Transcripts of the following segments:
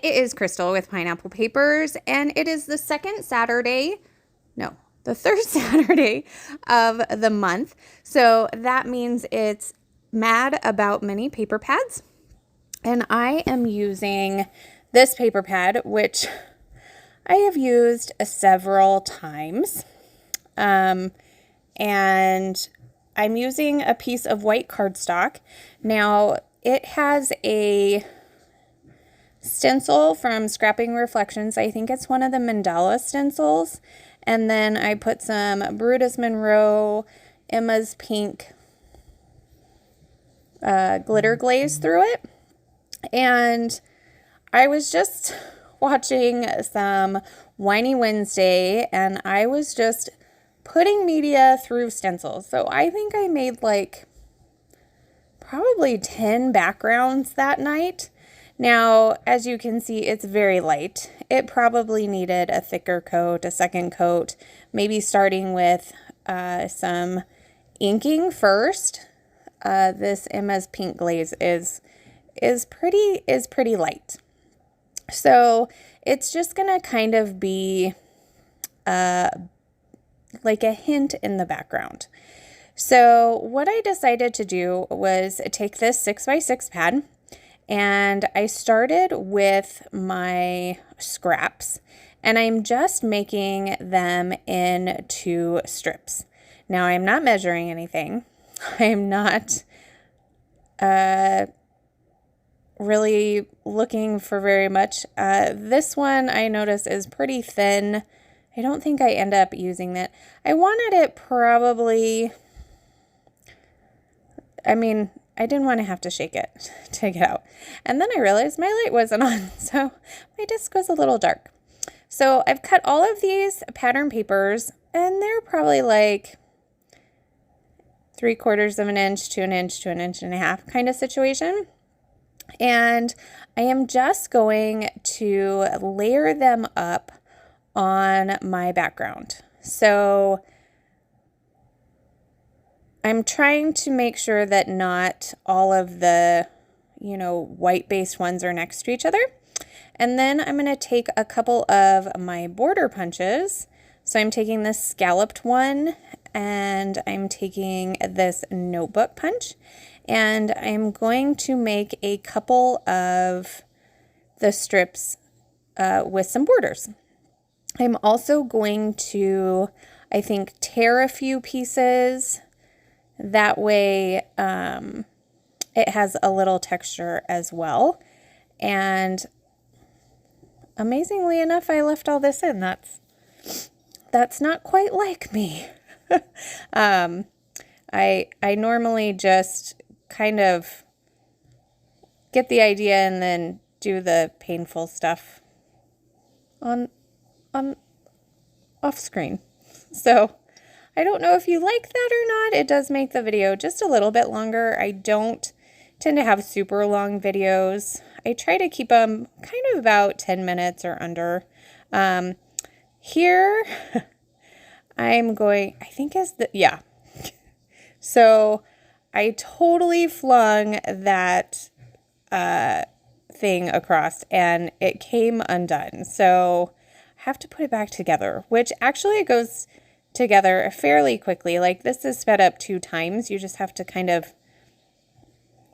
it is Crystal with Pineapple Papers, and it is the third Saturday of the month. So that means it's Mad About Mini paper pads. And I am using this paper pad, which I have used several times. And I'm using a piece of white cardstock. Now, it has a stencil from Scrapping Reflections. I think it's one of the mandala stencils. And then I put some Brutus Monroe Emma's Pink glitter glaze through it. And I was just watching some Whiny Wednesday, and I was just putting media through stencils. So I think I made like probably 10 backgrounds that night. Now, as you can see, it's very light. It probably needed a thicker coat, a second coat, maybe starting with some inking first. This Emma's Pink glaze is pretty light. So it's just gonna kind of be like a hint in the background. So what I decided to do was take this 6x6 pad, and I started with my scraps, and I'm just making them into strips. Now, I'm not measuring anything. I'm not really looking for very much. This one I noticed is pretty thin. I don't think I end up using that. I wanted it probably, I didn't want to have to shake it to get out. And then I realized my light wasn't on, so my disc was a little dark. So I've cut all of these pattern papers, and they're probably like 3/4 of an inch to an inch to an inch and a half kind of situation. And I am just going to layer them up on my background. So I'm trying to make sure that not all of the, white-based ones are next to each other. And then I'm going to take a couple of my border punches. So I'm taking this scalloped one, and I'm taking this notebook punch, and I'm going to make a couple of the strips with some borders. I'm also going to, I think, tear a few pieces. That way it has a little texture as well. And amazingly enough, I left all this in. That's not quite like me. I normally just kind of get the idea and then do the painful stuff on off screen. So I don't know if you like that or not. It does make the video just a little bit longer. I don't tend to have super long videos. I try to keep them kind of about 10 minutes or under. Here I'm going, I think yeah. So I totally flung that thing across, and it came undone. So I have to put it back together, which actually goes together fairly quickly. Like, this is sped up 2 times. You just have to kind of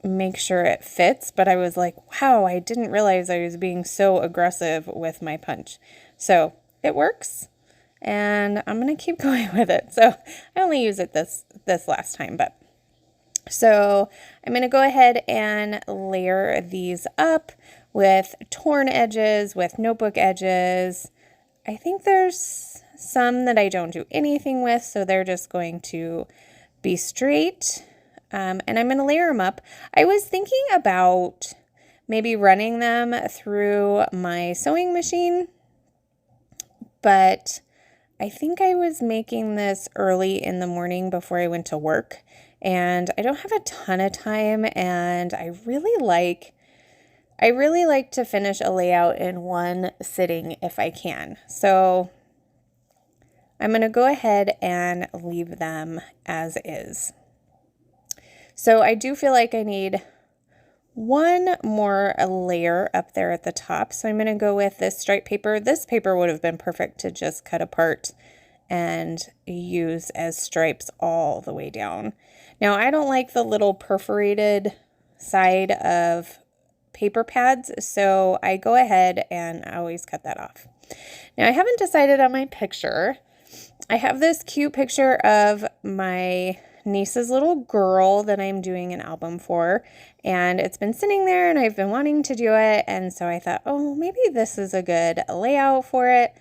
make sure it fits. But I was like, wow, I didn't realize I was being so aggressive with my punch. So it works, and I'm going to keep going with it. So I only use it this last time, but so I'm going to go ahead and layer these up with torn edges, with notebook edges. I think there's some that I don't do anything with, so they're just going to be straight. And I'm going to layer them up. I was thinking about maybe running them through my sewing machine, but I think I was making this early in the morning before I went to work, and I don't have a ton of time, and I really like to finish a layout in one sitting if I can. So I'm going to go ahead and leave them as is. So I do feel like I need one more layer up there at the top. So I'm going to go with this stripe paper. This paper would have been perfect to just cut apart and use as stripes all the way down. Now, I don't like the little perforated side of paper pads, so I go ahead and I always cut that off. Now, I haven't decided on my picture. I have this cute picture of my niece's little girl that I'm doing an album for, and it's been sitting there and I've been wanting to do it, and so I thought, oh, maybe this is a good layout for it.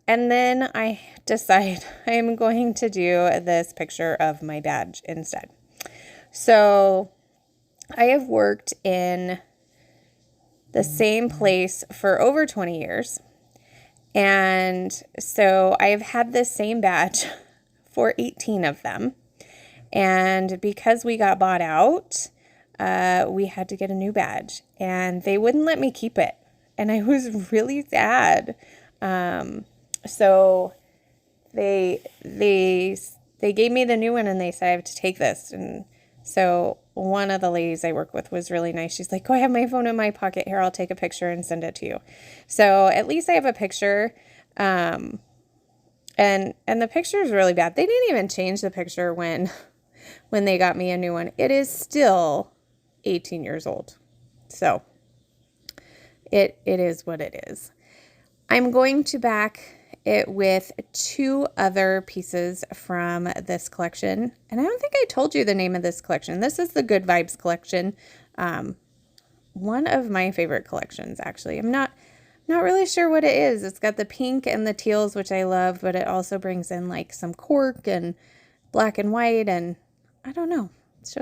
And then I decide I'm going to do this picture of my badge instead. So I have worked in the same place for over 20 years. And so I've had this same badge for 18 of them. And because we got bought out, we had to get a new badge. And they wouldn't let me keep it. And I was really sad. So they gave me the new one and they said I have to take this. And so one of the ladies I work with was really nice. She's like, oh, I have my phone in my pocket. Here, I'll take a picture and send it to you. So at least I have a picture. And the picture is really bad. They didn't even change the picture when they got me a new one. It is still 18 years old. So it is what it is. I'm going to back it with two other pieces from this collection. And I don't think I told you the name of this collection. This is the Good Vibes collection. One of my favorite collections, actually. I'm not really sure what it is. It's got the pink and the teals, which I love, but it also brings in like some cork and black and white, and I don't know. It's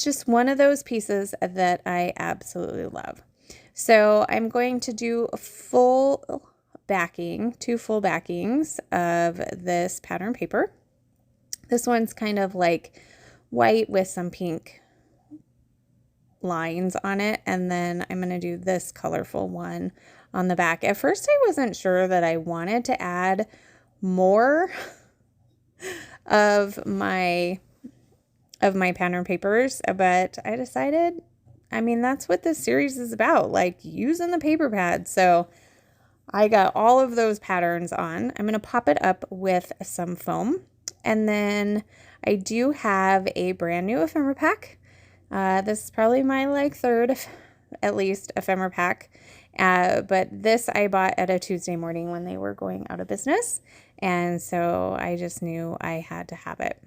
just one of those pieces that I absolutely love. So I'm going to do a full backing, two full backings of this pattern paper. This one's kind of like white with some pink lines on it, and then I'm going to do this colorful one on the back. At first I wasn't sure that I wanted to add more of my pattern papers, but I decided, I mean, that's what this series is about, like using the paper pad. So I got all of those patterns on. I'm going to pop it up with some foam. And then I do have a brand new ephemera pack. This is probably my third, at least, ephemera pack. But this I bought at a Tuesday morning when they were going out of business. And so I just knew I had to have it.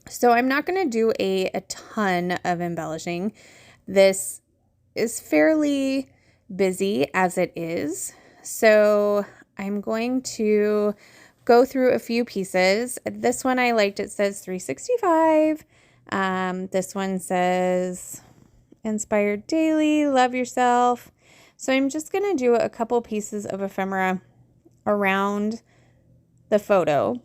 So I'm not going to do a ton of embellishing. This is fairly busy as it is. So I'm going to go through a few pieces. This one I liked. It says 365. This one says inspired daily, love yourself. So I'm just going to do a couple pieces of ephemera around the photo.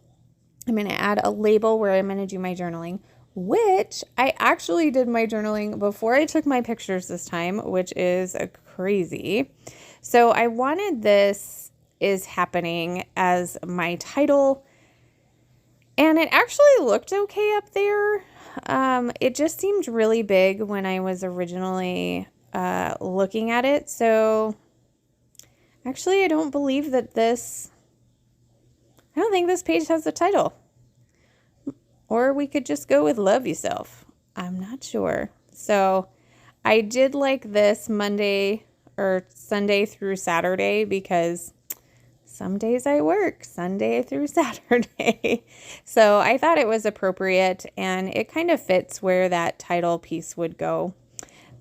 I'm going to add a label where I'm going to do my journaling, which I actually did my journaling before I took my pictures this time, which is crazy. So I wanted this is happening as my title, and it actually looked okay up there. It just seemed really big when I was originally looking at it. So actually, I don't think this page has a title. Or we could just go with love yourself. I'm not sure. So I did like this Monday or Sunday through Saturday because some days I work Sunday through Saturday. So I thought it was appropriate, and it kind of fits where that title piece would go.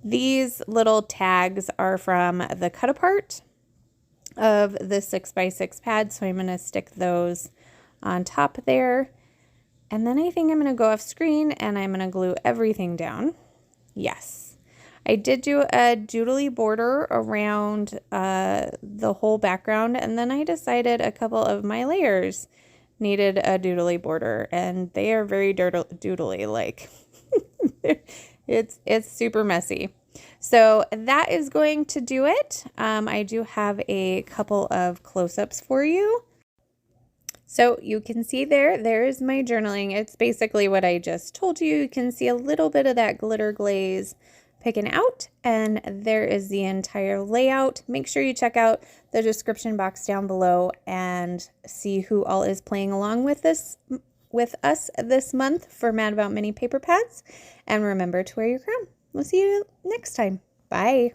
These little tags are from the cut apart of the 6x6 pad. So I'm going to stick those on top there. And then I think I'm going to go off screen and I'm going to glue everything down. Yes. I did do a doodly border around the whole background, and then I decided a couple of my layers needed a doodly border, and they are very doodly, like it's super messy. So that is going to do it. I do have a couple of close-ups for you. So you can see there's my journaling. It's basically what I just told you. You can see a little bit of that glitter glaze picking out, and there is the entire layout. Make sure you check out the description box down below and see who all is playing along with us this month for Mad About Mini paper pads. And remember to wear your crown. We'll see you next time. Bye.